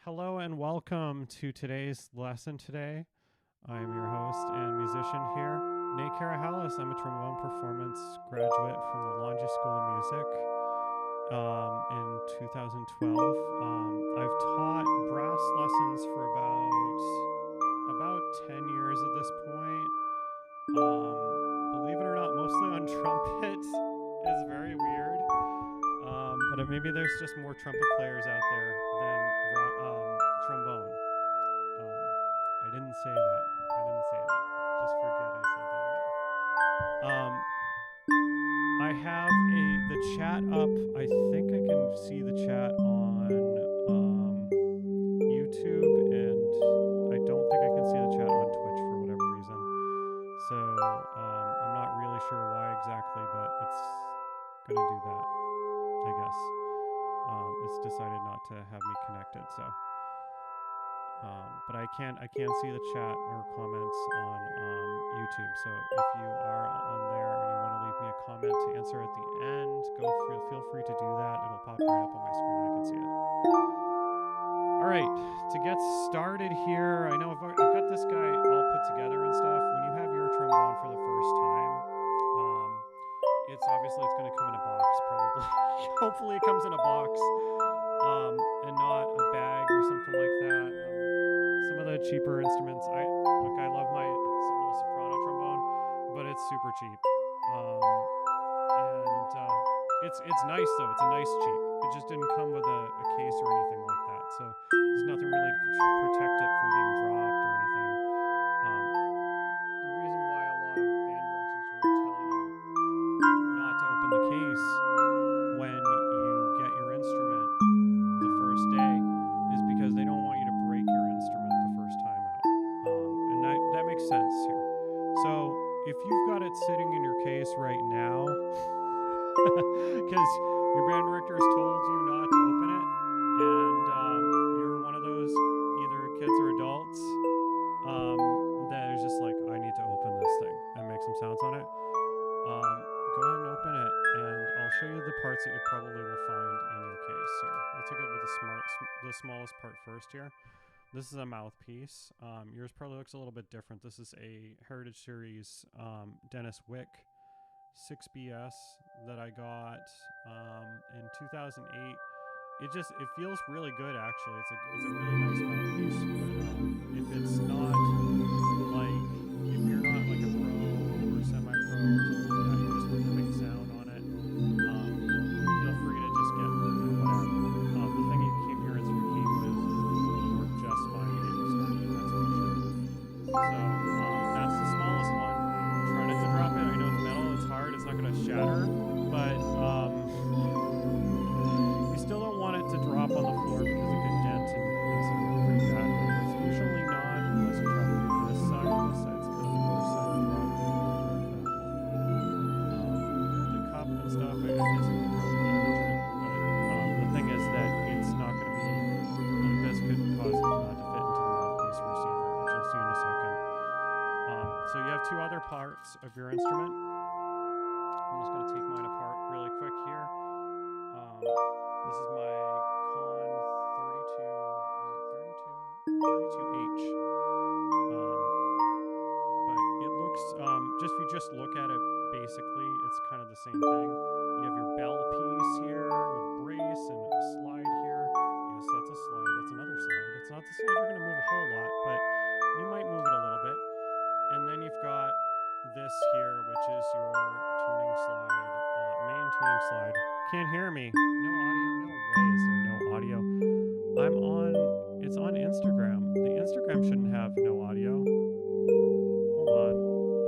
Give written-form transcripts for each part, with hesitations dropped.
Hello and welcome to today's lesson today. I'm your host and musician here, Nate Karahalis. I'm a trombone performance graduate from the Longy School of Music in 2012. I've taught brass lessons for about 10 years at this point. Believe it or not, mostly on trumpet is very weird. But maybe there's just more trumpet players out there than trombone. I didn't say that. Just forget I said that. I have the chat up. I think I can see the chat on YouTube, and I don't think I can see the chat on Twitch for whatever reason. So I'm not really sure why exactly, but it's gonna do that, I guess. It's decided not to have me connected, so but I can see the chat or comments on YouTube. So if you are on there and you want to leave me a comment to answer at the end, feel free to do that. It'll pop right up on my screen and I can see it. All right, to get started here, I know I've got this guy all put together and stuff. When you have your trombone for the first time, it's going to come in a box, probably. Hopefully it comes in a box and not a bag or something like that. Some of the cheaper instruments, I love my little soprano trombone, but it's super cheap. It's nice though. It's a nice cheap. It just didn't come with a case or anything like that. So there's nothing really to protect it from being dropped or anything. The reason why a lot of band directors will tell you not to open the case when you get your instrument the first day is because they don't want you to break your instrument the first time out. And that makes sense here. So if you've got it sitting in your case right now, because your band director has told you not to open it, and you're one of those either kids or adults that is just like, I need to open this thing and make some sounds on it, go ahead and open it, and I'll show you the parts that you probably will find in your case here. We'll take it with the smallest part first here. This is a mouthpiece. Yours probably looks a little bit different. This is a Heritage Series Dennis Wick 6BS that I got in 2008 it feels really good actually. It's a really nice mouthpiece. But if it's not like if you're not like a pro or semi-pro or something like that, you're just looking to make sound on it. Feel free to just get whatever. The thing your instrument came with will work just fine to get you started. That's for sure. So that's the smallest one. Try not to drop it. I know it's metal. It's hard. It's not going to shatter, but you still don't want it to drop on the floor because it could dent and some pretty badly. It's usually not unless you drop it this side. This side's kind of the worst side to drop. The cup and stuff, I guess you can probably damage it. But the thing is that it's not going to be like this could cause it not to fit into the mouthpiece receiver, which you'll see in a second. So you have two other parts of your instrument. I'm just going to take mine apart really quick here. This is my CONN 32, was it 32H. But it looks, if you just look at it, basically, it's kind of the same thing. You have your bell piece here with brace and a slide here. Yes, that's a slide. That's another slide. It's not the slide you're going to move a whole lot, but you might move it a little bit. And then you've got this here, which is your tuning slide, main tuning slide. Can't hear me. No audio. No way is there no audio. It's on Instagram. The Instagram shouldn't have no audio. Hold on.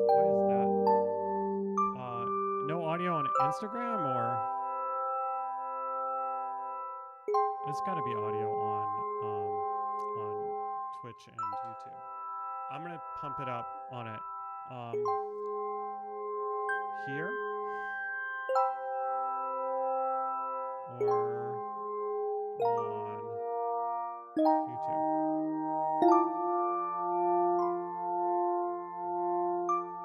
Why is that? No audio on Instagram, or it's got to be audio on Twitch and YouTube. I'm gonna pump it up on it. Here or on YouTube.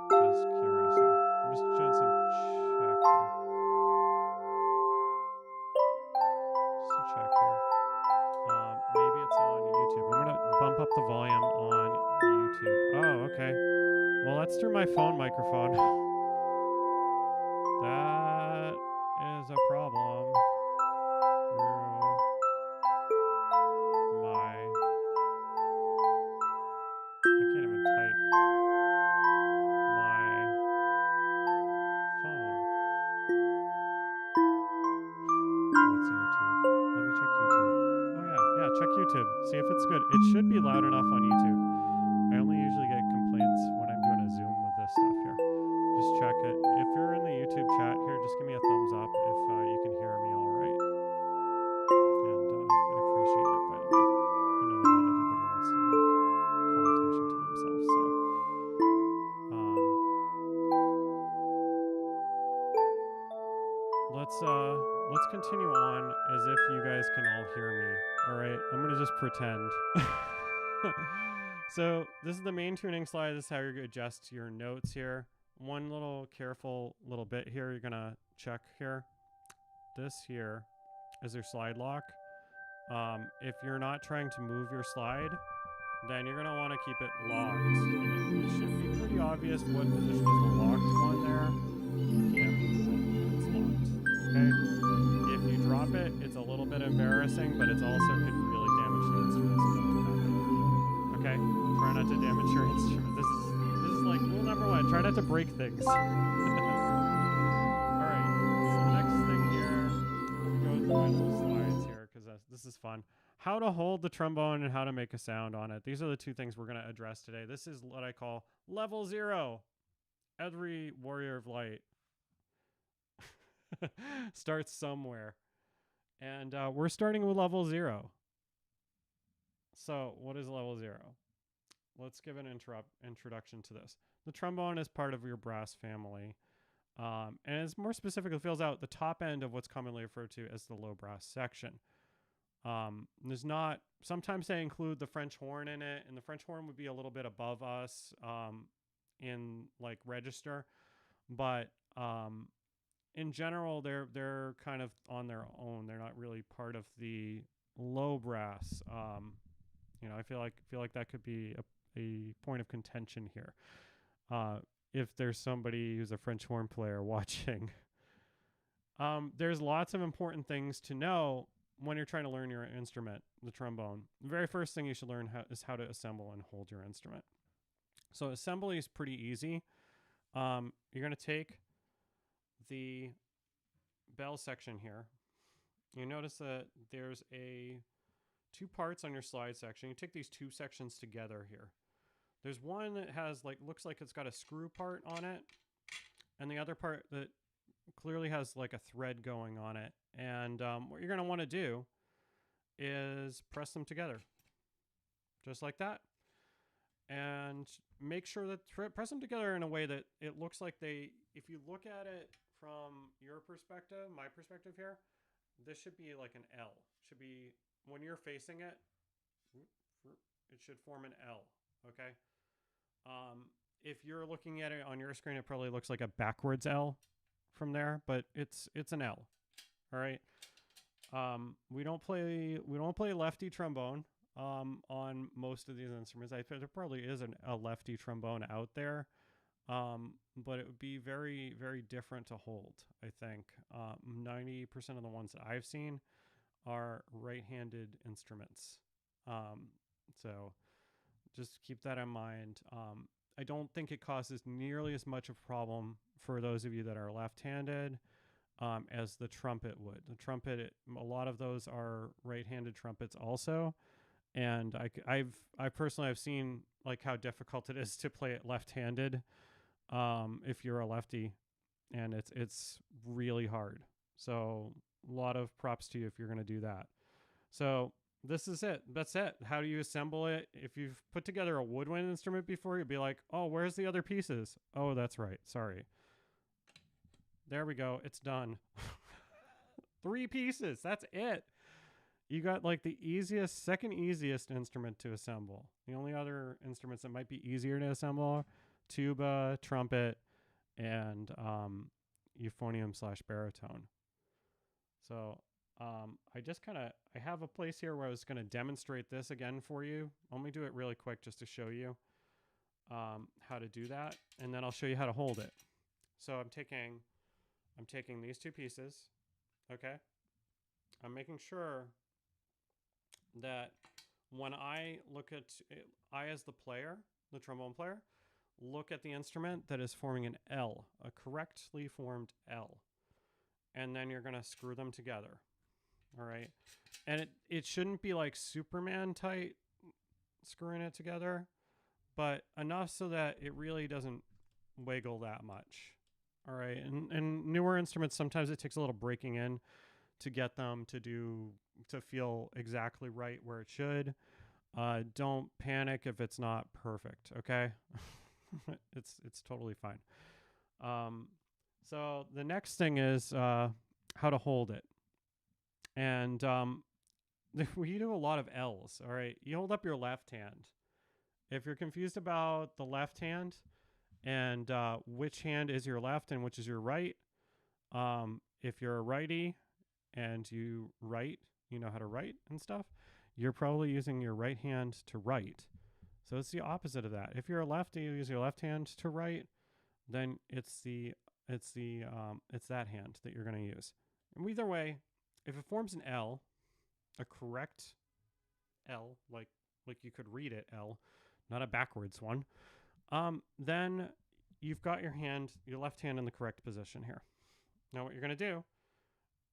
Just curious here. I'm just doing some check here. Just a check here. Maybe it's on YouTube. I'm gonna bump up the volume on YouTube. Oh, okay. Well, that's through my phone microphone. That is a problem. I can't even type. My phone. What's YouTube? Let me check YouTube. Oh yeah, check YouTube. See if it's good. It should be loud enough on YouTube. I only usually get complaints when I'm doing a Zoom with this stuff here. Just check it. If you're in the YouTube chat here, just give me a thumbs up if you can hear me all right. And I appreciate it, by the way. I know that not everybody wants to call attention to themselves, so let's continue on as if you guys can all hear me. All right, I'm gonna just pretend. So this is the main tuning slide. This is how you're gonna adjust your notes here. One little careful little bit here you're gonna check here. This here is your slide lock. If you're not trying to move your slide, then you're gonna want to keep it locked. And it should be pretty obvious what position is the locked one there. You can't move it when it's locked. Okay? If you drop it, it's a little bit embarrassing, but it's also could really damage the instrument, so don't do that either. Okay? Try not to damage your instrument. This is like rule number one. Try not to break things. Alright, so the next thing here, let me go through my little slides here, because this is fun. How to hold the trombone and how to make a sound on it. These are the two things we're going to address today. This is what I call level 0. Every warrior of light starts somewhere. And we're starting with level 0. So what is level 0? Let's give an introduction to this. The trombone is part of your brass family. And it's more specifically fills out the top end of what's commonly referred to as the low brass section. There's not, sometimes they include the French horn in it, and the French horn would be a little bit above us in like register, but in general they're kind of on their own. They're not really part of the low brass. I feel like that could be a point of contention here. If there's somebody who's a French horn player watching. There's lots of important things to know when you're trying to learn your instrument, the trombone, the very first thing you should learn is how to assemble and hold your instrument. So assembly is pretty easy. You're going to take the bell section here. You notice that there's two parts on your slide section. You take these two sections together here. There's one that has looks like it's got a screw part on it, and the other part that clearly has like a thread going on it. And what you're going to want to do is press them together, just like that. And make sure that press them together in a way that it looks like if you look at it from your perspective, my perspective here, this should be like an L. Should be, when you're facing it, it should form an L, okay? If you're looking at it on your screen, it probably looks like a backwards L from there, but it's an L. All right. We don't play lefty trombone on most of these instruments. There probably is a lefty trombone out there, but it would be very, very different to hold. I think 90% of the ones that I've seen are right-handed instruments. So just keep that in mind. I don't think it causes nearly as much of a problem for those of you that are left-handed as the trumpet would. The trumpet, a lot of those are right-handed trumpets also, and I personally have seen like how difficult it is to play it left-handed if you're a lefty, and it's really hard. So a lot of props to you if you're going to do that. So this is it. That's it. How do you assemble it? If you've put together a woodwind instrument before, you'd be like, oh, where's the other pieces? Oh, that's right. Sorry. There we go. It's done. 3 pieces. That's it. You got like the second easiest instrument to assemble. The only other instruments that might be easier to assemble, tuba, trumpet, and euphonium/baritone. So I have a place here where I was going to demonstrate this again for you. Let me do it really quick just to show you how to do that, and then I'll show you how to hold it. So I'm taking these 2 pieces, okay? I'm making sure that when I look at, I as the player, the trombone player, look at the instrument that is forming an L, a correctly formed L. And then you're going to screw them together, all right? And it shouldn't be like Superman tight screwing it together, but enough so that it really doesn't wiggle that much. All right, and newer instruments, sometimes it takes a little breaking in to get them to feel exactly right where it should. Don't panic if it's not perfect, okay? It's totally fine. So the next thing is how to hold it. And we do a lot of L's, all right? You hold up your left hand. If you're confused about the left hand, and which hand is your left and which is your right. If you're a righty and you write, you know how to write and stuff, you're probably using your right hand to write. So it's the opposite of that. If you're a lefty, you use your left hand to write, then it's that hand that you're going to use. And either way, if it forms an L, a correct L, like you could read it L, not a backwards one, then you've got your left hand in the correct position here. Now what you're going to do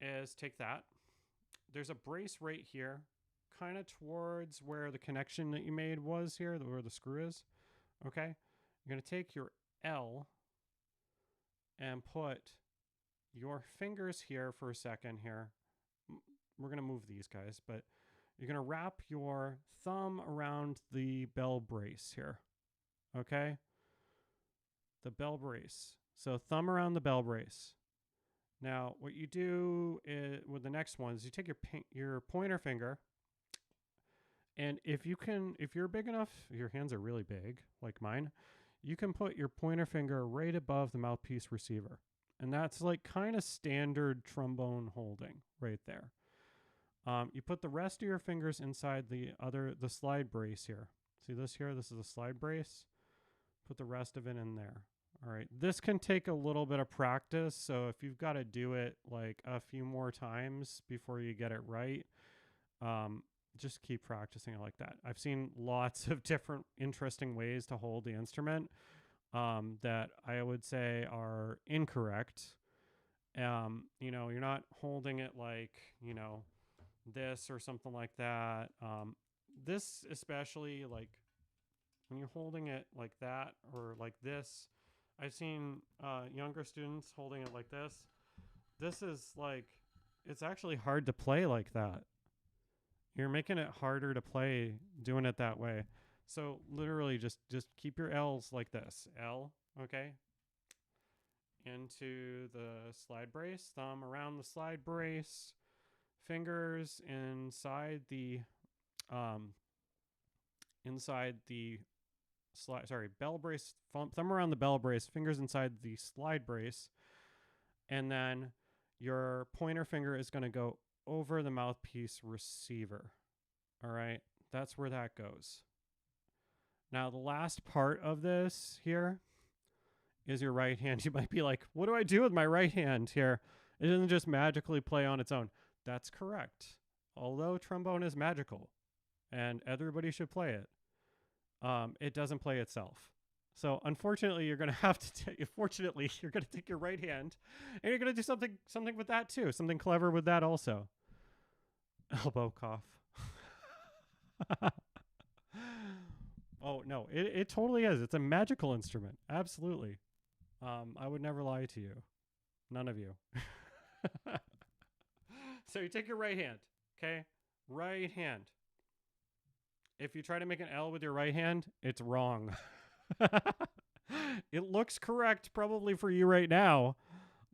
is take that. There's a brace right here, kind of towards where the connection that you made was here, where the screw is. Okay? You're going to take your L and put your fingers here for a second here. We're going to move these guys, but you're going to wrap your thumb around the bell brace here. Okay? The bell brace. So thumb around the bell brace. Now, what you do with the next one is you take your pointer finger, and if you're big enough, your hands are really big, like mine, you can put your pointer finger right above the mouthpiece receiver. And that's like kind of standard trombone holding right there. You put the rest of your fingers inside the slide brace here. See this here? This is a slide brace. Put the rest of it in there. All right. This can take a little bit of practice. So if you've got to do it like a few more times before you get it right, just keep practicing it like that. I've seen lots of different interesting ways to hold the instrument that I would say are incorrect. You're not holding it like, this or something like that. This especially, like when you're holding it like that or like this, I've seen younger students holding it like this. This is like, it's actually hard to play like that. You're making it harder to play doing it that way. So literally just keep your L's like this. L, okay? Into the slide brace, thumb around the slide brace, fingers inside the bell brace, thumb around the bell brace, fingers inside the slide brace, and then your pointer finger is going to go over the mouthpiece receiver. All right, that's where that goes. Now, the last part of this here is your right hand. You might be like, what do I do with my right hand here? It doesn't just magically play on its own. That's correct. Although trombone is magical and everybody should play it, it doesn't play itself. So unfortunately, you're going to have to fortunately, you're going to take your right hand and you're going to do something with that too. Something clever with that also. Elbow cough. Oh, no, it totally is. It's a magical instrument. Absolutely. I would never lie to you. None of you. So you take your right hand, okay? Right hand. If you try to make an L with your right hand, it's wrong. It looks correct probably for you right now,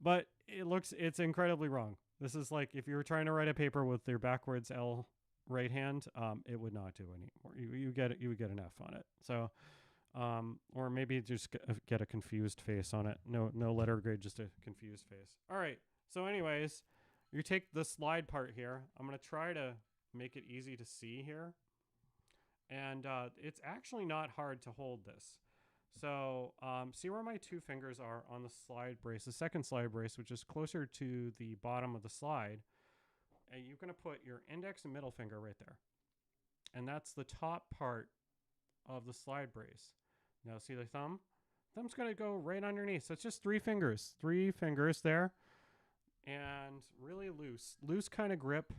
but it's incredibly wrong. This is like if you were trying to write a paper with your backwards L right hand, it would not do anymore. You would get an F on it. So, or maybe just get a confused face on it. No letter grade, just a confused face. All right. So anyways, you take the slide part here. I'm going to try to make it easy to see here. And it's actually not hard to hold this. So see where my two fingers are on the slide brace, the second slide brace, which is closer to the bottom of the slide. And you're going to put your index and middle finger right there. And that's the top part of the slide brace. Now see the thumb? Thumb's going to go right underneath. So it's just three fingers there. And really loose kind of grip.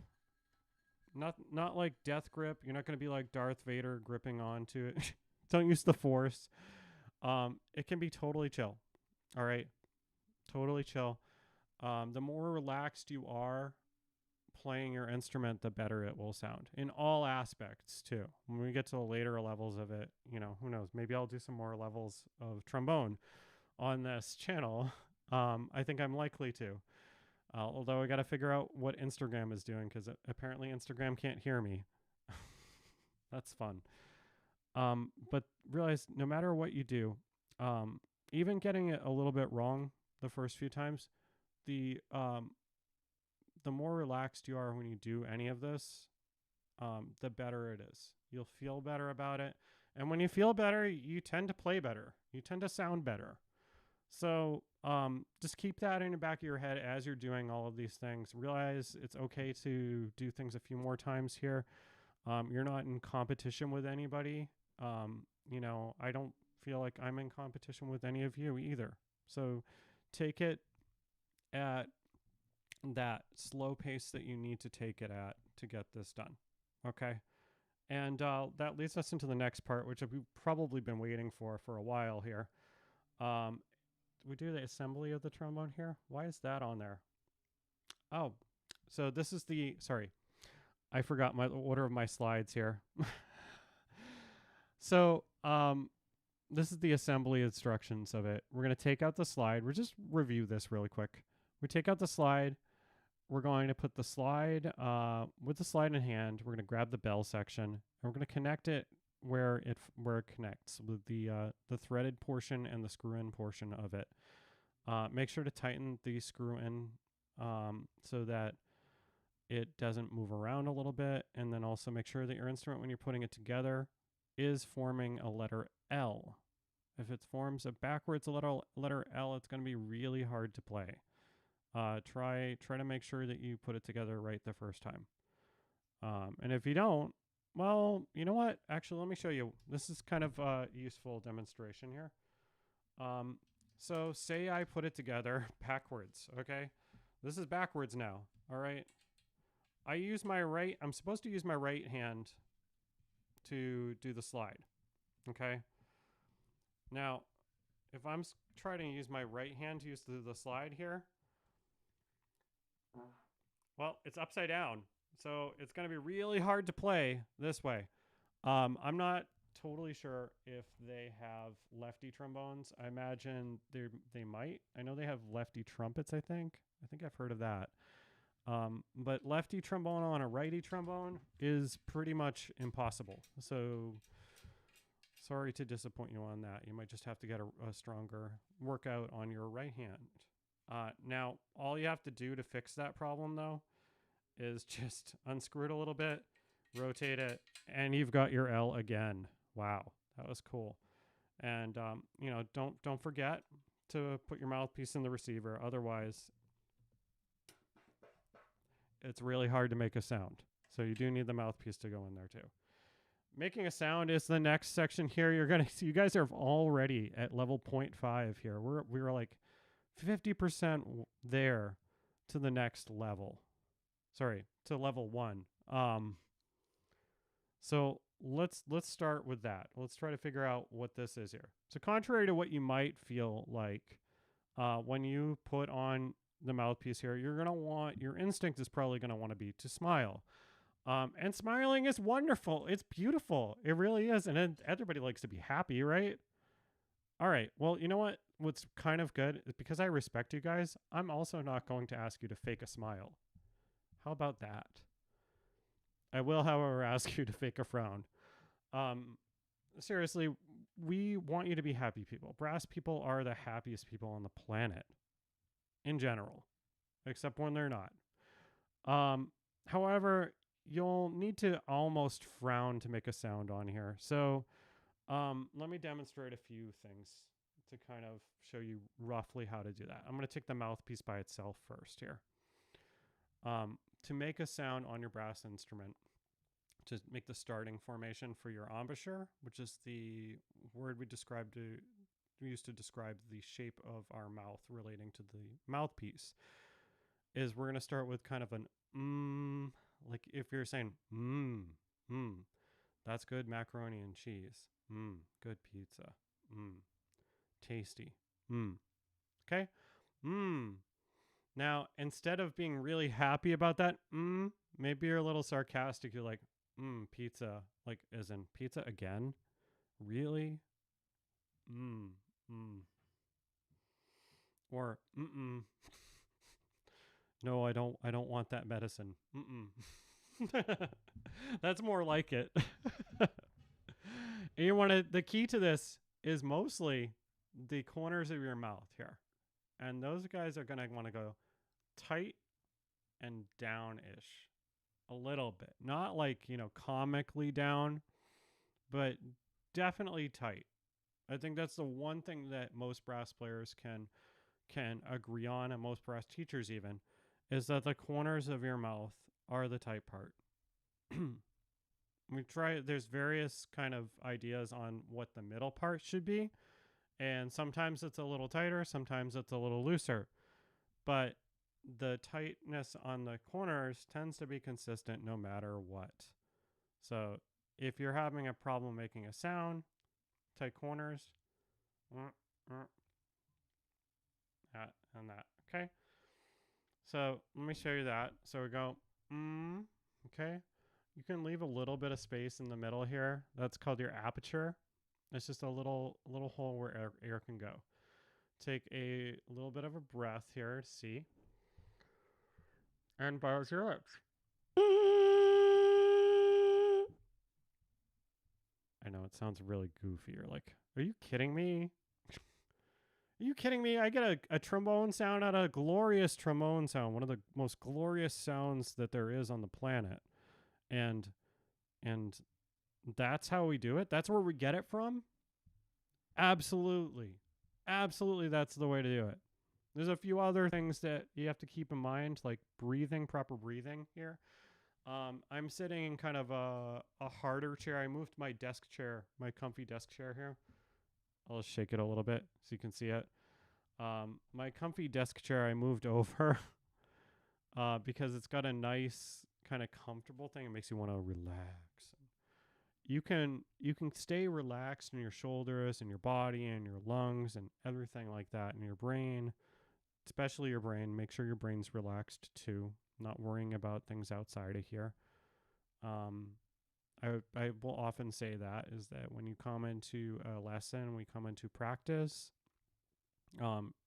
Not like death grip. You're not going to be like Darth Vader gripping onto it. Don't use the force. It can be totally chill. All right. Totally chill. The more relaxed you are playing your instrument, the better it will sound in all aspects too. When we get to the later levels of it, who knows? Maybe I'll do some more levels of trombone on this channel. I think I'm likely to. Although I got to figure out what Instagram is doing because apparently Instagram can't hear me. That's fun. But realize no matter what you do, even getting it a little bit wrong the first few times, the more relaxed you are when you do any of this, the better it is. You'll feel better about it. And when you feel better, you tend to play better. You tend to sound better. So just keep that in the back of your head as you're doing all of these things. Realize it's okay to do things a few more times here. You're not in competition with anybody. I don't feel like I'm in competition with any of you either. So take it at that slow pace that you need to take it at to get this done. Okay. And that leads us into the next part, which we've probably been waiting for a while here. We do the assembly of the trombone here. Why is that on there? Oh, so this is sorry, I forgot my order of my slides here. So this is the assembly instructions of it. We're going to take out the slide. We'll just review this really quick. We take out the slide. We're going to put the slide, with the slide in hand, we're going to grab the bell section and we're going to connect it where it connects with the threaded portion and the screw in portion of it. Make sure to tighten the screw in so that it doesn't move around a little bit. And then also make sure that your instrument, when you're putting it together, is forming a letter L if it forms a backwards letter L, it's going to be really hard to play. Try to make sure that you put it together right the first time. And if you don't, well, you know what? Actually, let me show you. This is kind of a useful demonstration here. So say I put it together backwards, okay? This is backwards now, all right? I'm supposed to use my right hand to do the slide, okay? Now, if I'm trying to use my right hand to use the slide here, well, it's upside down. So it's going to be really hard to play this way. I'm not totally sure if they have lefty trombones. I imagine they might. I know they have lefty trumpets, I think. I think I've heard of that. But lefty trombone on a righty trombone is pretty much impossible. So sorry to disappoint you on that. You might just have to get a stronger workout on your right hand. Now, all you have to do to fix that problem, though, is just unscrew it a little bit, rotate it, and you've got your L again. Wow, that was cool. And you know, don't forget to put your mouthpiece in the receiver. Otherwise, it's really hard to make a sound. So you do need the mouthpiece to go in there too. Making a sound is the next section here. You're gonna see you guys are already at level 0.5 here. We're like 50% there to the next level. Sorry, to level 1. So let's start with that. Let's try to figure out what this is here. So contrary to what you might feel like when you put on the mouthpiece here, your instinct is probably gonna want to be to smile. And smiling is wonderful. It's beautiful. It really is. And everybody likes to be happy, right? All right. Well, you know what? What's kind of good is because I respect you guys, I'm also not going to ask you to fake a smile. How about that? I will, however, ask you to fake a frown. Seriously, we want you to be happy people. Brass people are the happiest people on the planet in general, except when they're not. However, you'll need to almost frown to make a sound on here. So let me demonstrate a few things to kind of show you roughly how to do that. I'm going to take the mouthpiece by itself first here. To make a sound on your brass instrument, to make the starting formation for your embouchure, which is the word we used to describe the shape of our mouth relating to the mouthpiece, is we're going to start with kind of an like if you're saying that's good macaroni and cheese, good pizza, tasty, okay, Now, instead of being really happy about that, maybe you're a little sarcastic. You're like, pizza, like as in pizza again? Really? Or, no, I don't want that medicine. That's more like it. And you want to, the key to this is mostly the corners of your mouth here. And those guys are going to want to go tight and down-ish a little bit. Not like, comically down, but definitely tight. I think that's the one thing that most brass players can agree on, and most brass teachers even, is that the corners of your mouth are the tight part. There's various kind of ideas on what the middle part should be. And sometimes it's a little tighter, sometimes it's a little looser. But the tightness on the corners tends to be consistent no matter what. So if you're having a problem making a sound, tight corners, that and that. Okay. So let me show you that. So we go, okay. You can leave a little bit of space in the middle here. That's called your aperture. It's just a little hole where air can go. Take a little bit of a breath here, see. And buzz your lips. I know it sounds really goofy. You're like, are you kidding me? Are you kidding me? I get a trombone sound out of a glorious trombone sound. One of the most glorious sounds that there is on the planet. And that's how we do it. That's where we get it from. Absolutely. Absolutely, that's the way to do it. There's a few other things that you have to keep in mind, like breathing, proper breathing here. I'm sitting in kind of a harder chair. I moved my desk chair, my comfy desk chair here. I'll just shake it a little bit so you can see it. My comfy desk chair I moved over because it's got a nice kind of comfortable thing. It makes you want to relax. You can stay relaxed in your shoulders and your body and your lungs and everything like that, and your brain, especially your brain. Make sure your brain's relaxed too, not worrying about things outside of here. Um, I will often say that is that when you come into a lesson, we come into practice.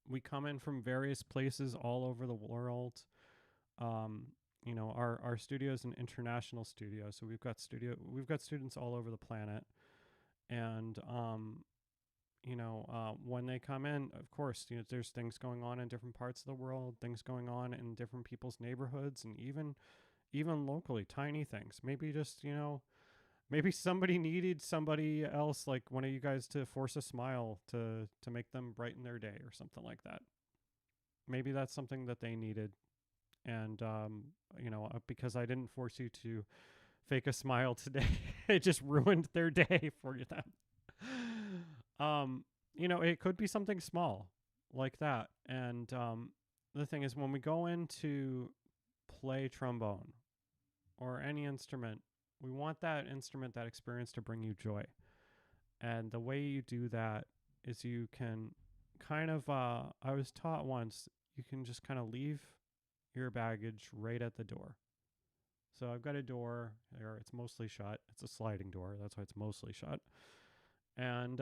We come in from various places all over the world. Um, our studio is an international studio, so we've got students all over the planet, and when they come in, of course, there's things going on in different parts of the world, things going on in different people's neighborhoods, and even locally, tiny things. Maybe just maybe somebody needed somebody else, like one of you guys, to force a smile to make them brighten their day or something like that. Maybe that's something that they needed. And because I didn't force you to fake a smile today, it just ruined their day for them. It could be something small like that. And the thing is, when we go into play trombone or any instrument, we want that instrument, that experience, to bring you joy. And the way you do that is you can kind of, I was taught once, you can just kind of leave your baggage right at the door. So I've got a door there. It's mostly shut. It's a sliding door. That's why it's mostly shut. And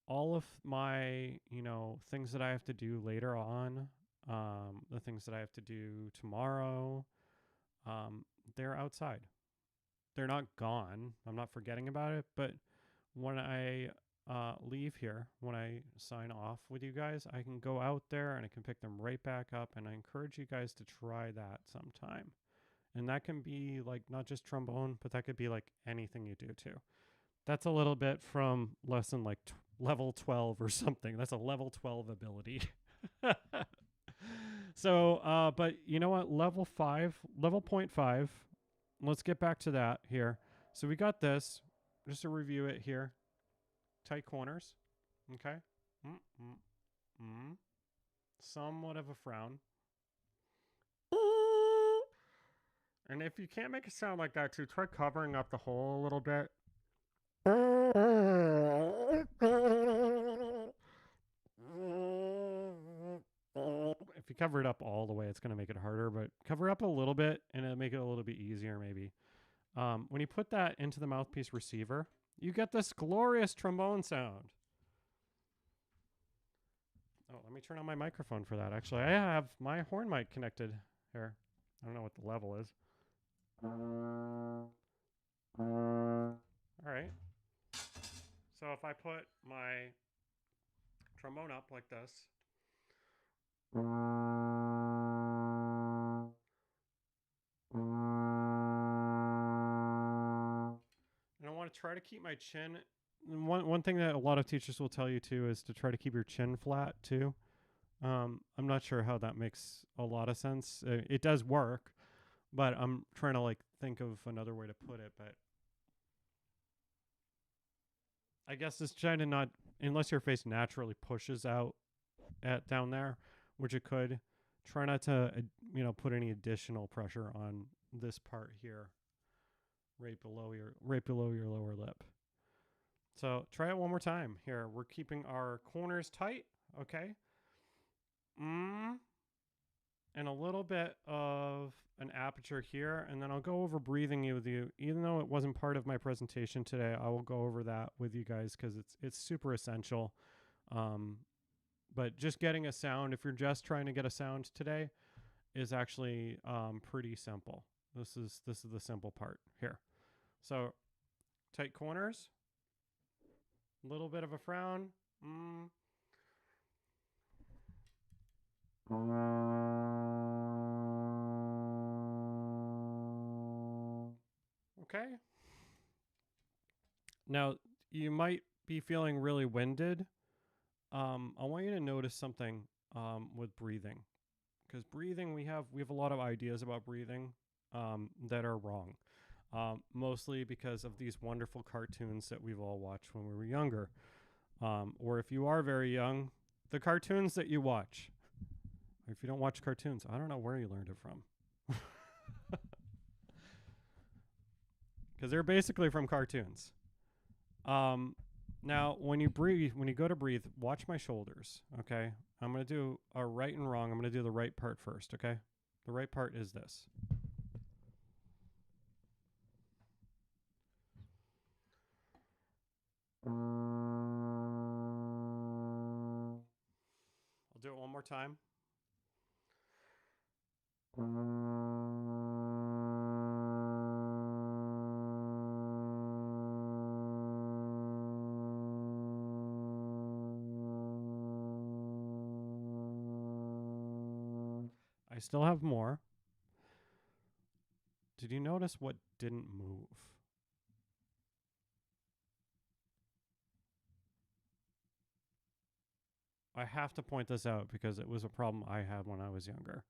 all of my, things that I have to do later on, the things that I have to do tomorrow, they're outside. They're not gone. I'm not forgetting about it. But when I leave here, when I sign off with you guys, I can go out there and I can pick them right back up. And I encourage you guys to try that sometime. And that can be like not just trombone, but that could be like anything you do too. That's a little bit from lesson like level 12 or something. That's a level 12 ability. So, but you know what? Level 0.5. Let's get back to that here. So we got this. Just to review it here. Tight corners. Okay. Somewhat of a frown. And if you can't make a sound like that too, try covering up the hole a little bit. If you cover it up all the way, it's going to make it harder, but cover up a little bit and it'll make it a little bit easier maybe. When you put that into the mouthpiece receiver, you get this glorious trombone sound. Oh, let me turn on my microphone for that. Actually, I have my horn mic connected here. I don't know what the level is. All right. So if I put my trombone up like this, and I want to try to keep my chin. One thing that a lot of teachers will tell you too is to try to keep your chin flat too. I'm not sure how that makes a lot of sense. It does work, but I'm trying to think of another way to put it. But I guess it's trying to not, unless your face naturally pushes out at down there, which it could. Try not to put any additional pressure on this part here, right below your lower lip. So try it one more time. Here, we're keeping our corners tight, okay? And a little bit of an aperture here, and then I'll go over breathing with you. Even though it wasn't part of my presentation today, I will go over that with you guys because it's super essential. But just getting a sound, if you're just trying to get a sound today, is actually pretty simple. This is the simple part here. So tight corners. A little bit of a frown. Okay. Now, you might be feeling really winded, I want you to notice something with breathing. Because breathing, we have a lot of ideas about breathing that are wrong. Mostly because of these wonderful cartoons that we've all watched when we were younger. Or if you are very young, the cartoons that you watch. Or if you don't watch cartoons, I don't know where you learned it from. Because they're basically from cartoons. Now, when you go to breathe, watch my shoulders, okay? I'm going to do a right and wrong. I'm going to do the right part first, okay? The right part is this. I'll do it one more time. I still have more. Did you notice what didn't move? I have to point this out because it was a problem I had when I was younger.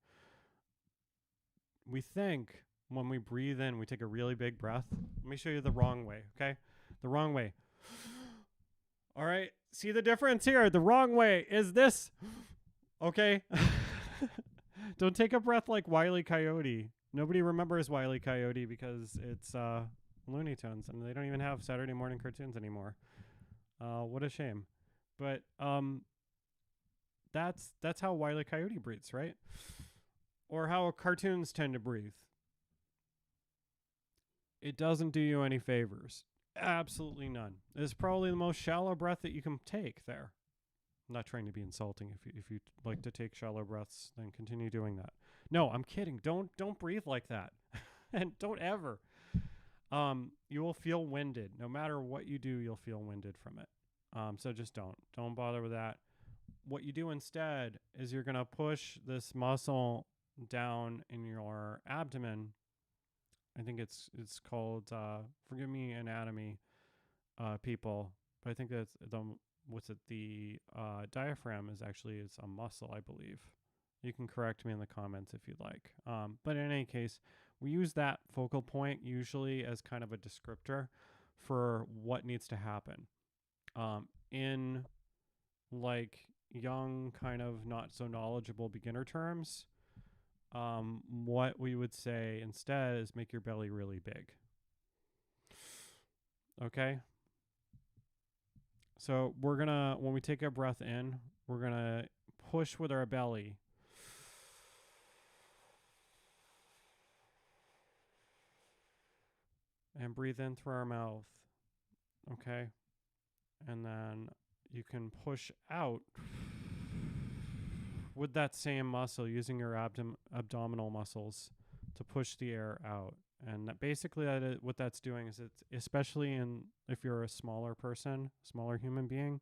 We think when we breathe in, we take a really big breath. Let me show you the wrong way, okay? The wrong way. All right, see the difference here? The wrong way is this, okay? Don't take a breath like Wile E. Coyote. Nobody remembers Wile E. Coyote because it's Looney Tunes, and they don't even have Saturday morning cartoons anymore. What a shame. But that's how Wile E. Coyote breathes, right? Or how cartoons tend to breathe. It doesn't do you any favors. Absolutely none. It's probably the most shallow breath that you can take there. I'm not trying to be insulting. If you like to take shallow breaths, then continue doing that. No, I'm kidding. Don't breathe like that. And don't ever. You will feel winded. No matter what you do, you'll feel winded from it. So just don't bother with that. What you do instead is you're going to push this muscle down in your abdomen. I think it's called, forgive me, anatomy people, but I think that's the diaphragm is actually, it's a muscle, I believe. You can correct me in the comments if you'd like. But in any case, we use that focal point usually as kind of a descriptor for what needs to happen. In like young, kind of not so knowledgeable beginner terms, what we would say instead is make your belly really big. Okay? So we're going to, when we take a breath in, we're going to push with our belly. And breathe in through our mouth. Okay? And then you can push out with that same muscle, using your abdominal muscles to push the air out. And that basically what that's doing is, it's especially if you're a smaller person, smaller human being,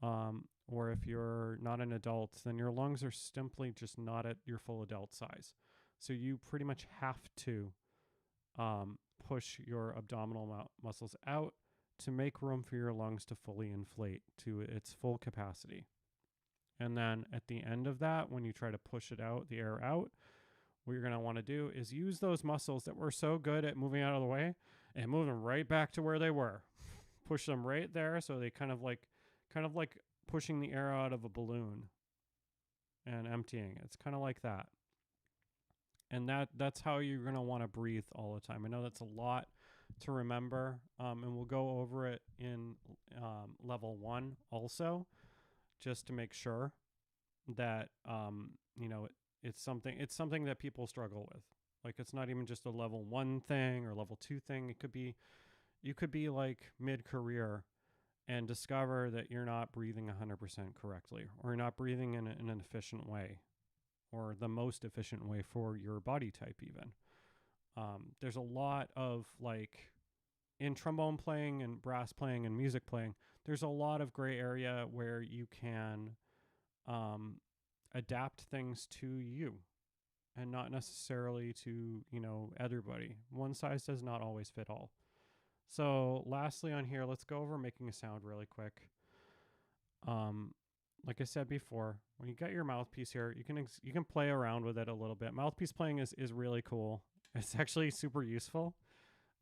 or if you're not an adult, then your lungs are simply just not at your full adult size. So you pretty much have to push your abdominal muscles out to make room for your lungs to fully inflate to its full capacity. And then at the end of that, when you try to push it out, the air out, what you're going to want to do is use those muscles that were so good at moving out of the way and move them right back to where they were. Push them right there, so they kind of like pushing the air out of a balloon and emptying. It's kind of like that. And that's how you're going to want to breathe all the time. I know that's a lot to remember, and we'll go over it in level 1 also, just to make sure that it's something that people struggle with. Like, it's not even just a level 1 thing or level 2 thing. You could be like mid-career and discover that you're not breathing 100% correctly, or you're not breathing in an efficient way, or the most efficient way for your body type even. There's a lot of, like, in trombone playing and brass playing and music playing, there's a lot of gray area where you can adapt things to you and not necessarily to, everybody. One size does not always fit all. So lastly on here, let's go over making a sound really quick. Like I said before, when you get your mouthpiece here, you can play around with it a little bit. Mouthpiece playing is really cool. It's actually super useful.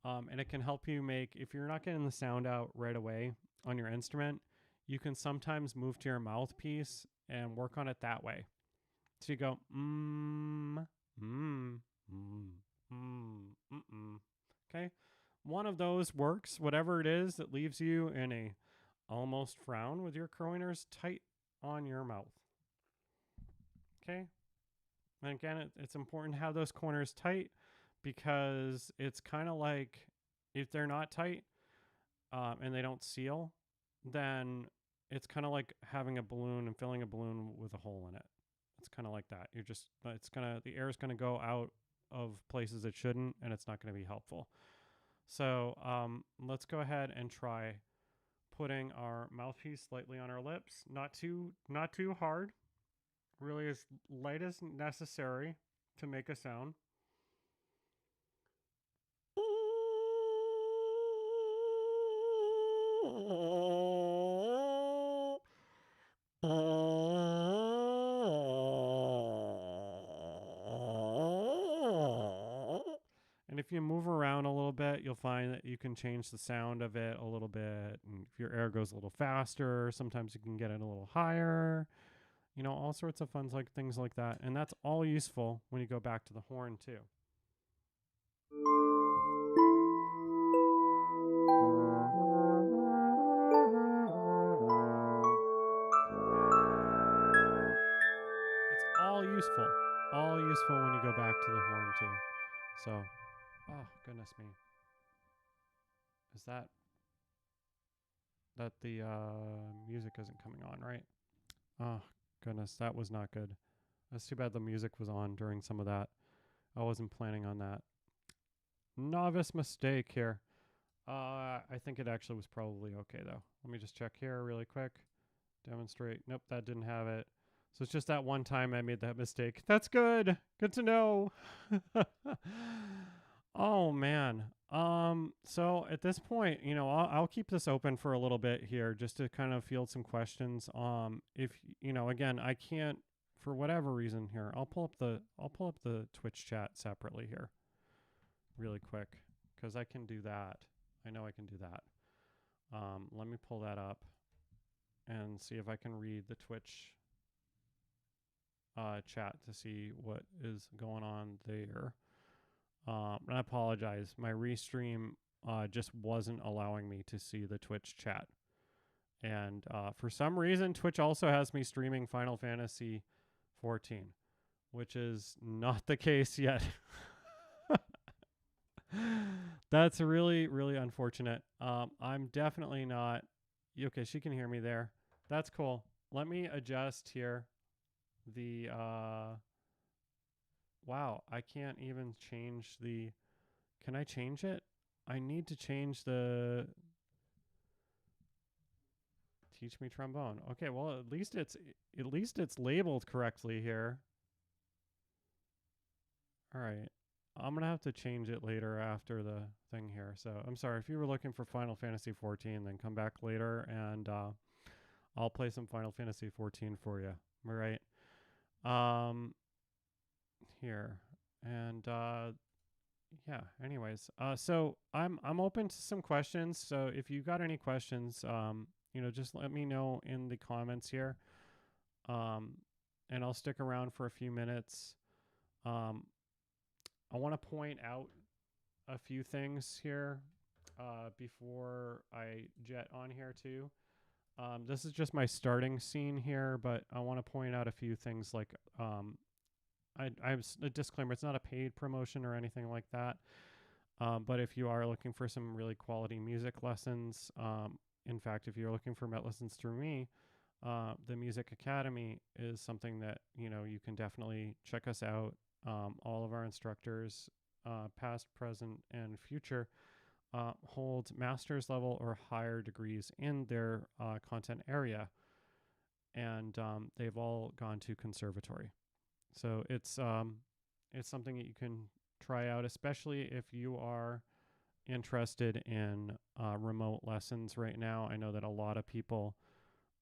And it can help you make, if you're not getting the sound out right away on your instrument, you can sometimes move to your mouthpiece and work on it that way. So you go, okay? One of those works, whatever it is that leaves you in a almost frown with your groiners tight on your mouth. Okay? And again, it's important to have those corners tight because it's kind of like if they're not tight and they don't seal, then it's kind of like having a balloon and filling a balloon with a hole in it. It's kind of like that. The air is going to go out of places it shouldn't, and it's not going to be helpful. So let's go ahead and try putting our mouthpiece slightly on our lips. Not too hard. Really as light as necessary to make a sound. And if you move around a little bit, you'll find that you can change the sound of it a little bit. And if your air goes a little faster, sometimes you can get it a little higher. You know, all sorts of fun things like that. And that's all useful when you go back to the horn too. It's all useful when you go back to the horn too. So, oh goodness me. Is that the music isn't coming on, right? Oh goodness, that was not good. That's too bad the music was on during some of that. I wasn't planning on that. Novice mistake here. I think it actually was probably okay though. Let me just check here really quick. Demonstrate. Nope, that didn't have it. So it's just that one time I made that mistake. That's good. Good to know. Oh man. So at this point, you know, I'll keep this open for a little bit here just to kind of field some questions. If you know, again, I can't for whatever reason here. I'll pull up the Twitch chat separately here really quick because I can do that. I know I can do that. Let me pull that up and see if I can read the Twitch chat to see what is going on there. And I apologize. My restream just wasn't allowing me to see the Twitch chat. And for some reason, Twitch also has me streaming Final Fantasy 14, which is not the case yet. That's really, really unfortunate. I'm definitely not. Okay, she can hear me there. That's cool. Let me adjust here. Wow, I can't even change the. Can I change it? I need to change the. Teach me trombone. Okay, well at least it's labeled correctly here. All right. I'm going to have to change it later after the thing here. So I'm sorry. If you were looking for Final Fantasy 14, then come back later and I'll play some Final Fantasy 14 for you. All right. Here. And yeah, anyways. So I'm open to some questions. So if you got any questions, you know, just let me know in the comments here. And I'll stick around for a few minutes. I want to point out a few things here before I jet on here too. This is just my starting scene here, but I want to point out a few things like I have a disclaimer. It's not a paid promotion or anything like that. But if you are looking for some really quality music lessons, in fact, if you're looking for lessons through me, the Music Academy is something that, you know, you can definitely check us out. All of our instructors, past, present, and future, hold master's level or higher degrees in their content area. And they've all gone to conservatory. So it's something that you can try out, especially if you are interested in remote lessons right now. I know that a lot of people,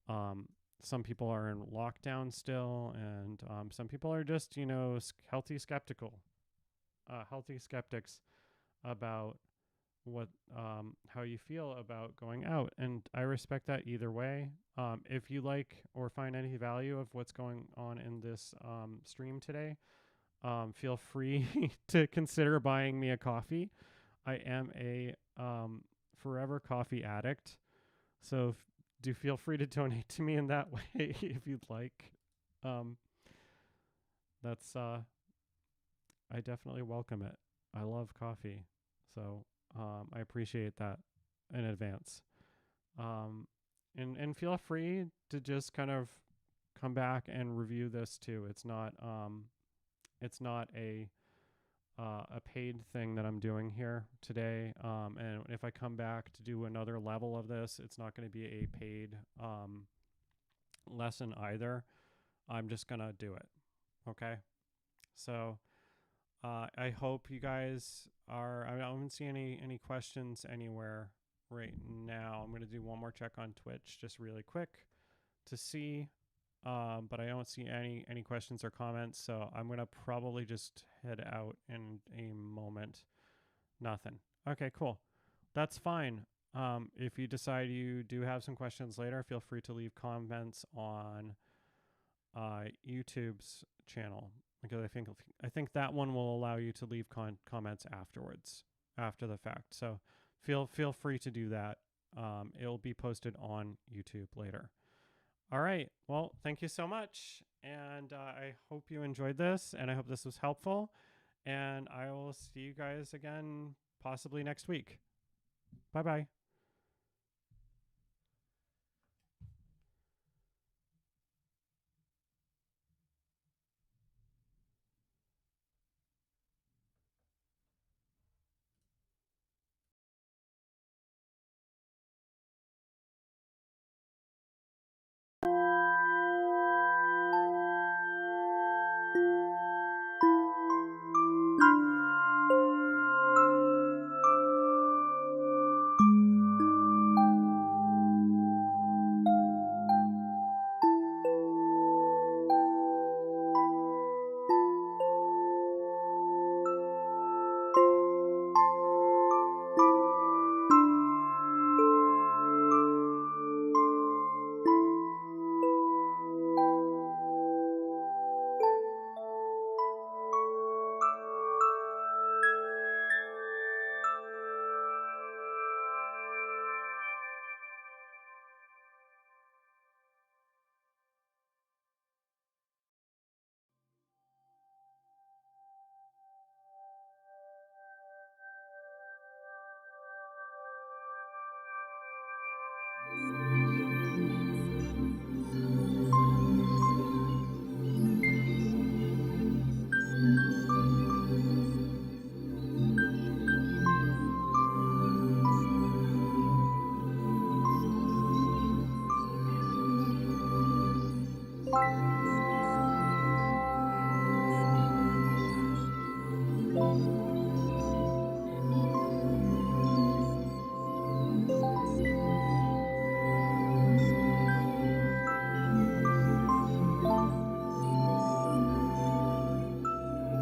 some people are in lockdown still, and some people are just, healthy skeptics about what how you feel about going out, and I respect that either way. If you like or find any value of what's going on in this stream today, feel free to consider buying me a coffee. I am a forever coffee addict, so do feel free to donate to me in that way if you'd like. That's I definitely welcome it. I love coffee, so I appreciate that in advance. And feel free to just kind of come back and review this too. It's not a paid thing that I'm doing here today. And if I come back to do another level of this, it's not going to be a paid lesson either. I'm just going to do it. Okay. So I hope you guys are, I don't see any questions anywhere right now. I'm going to do one more check on Twitch just really quick to see. But I don't see any questions or comments, so I'm going to probably just head out in a moment. Nothing. Okay, cool. That's fine. If you decide you do have some questions later, feel free to leave comments on YouTube's channel, because I think that one will allow you to leave comments afterwards, after the fact. So feel free to do that. It'll be posted on YouTube later. All right. Well, thank you so much. And I hope you enjoyed this, and I hope this was helpful. And I will see you guys again possibly next week. Bye-bye.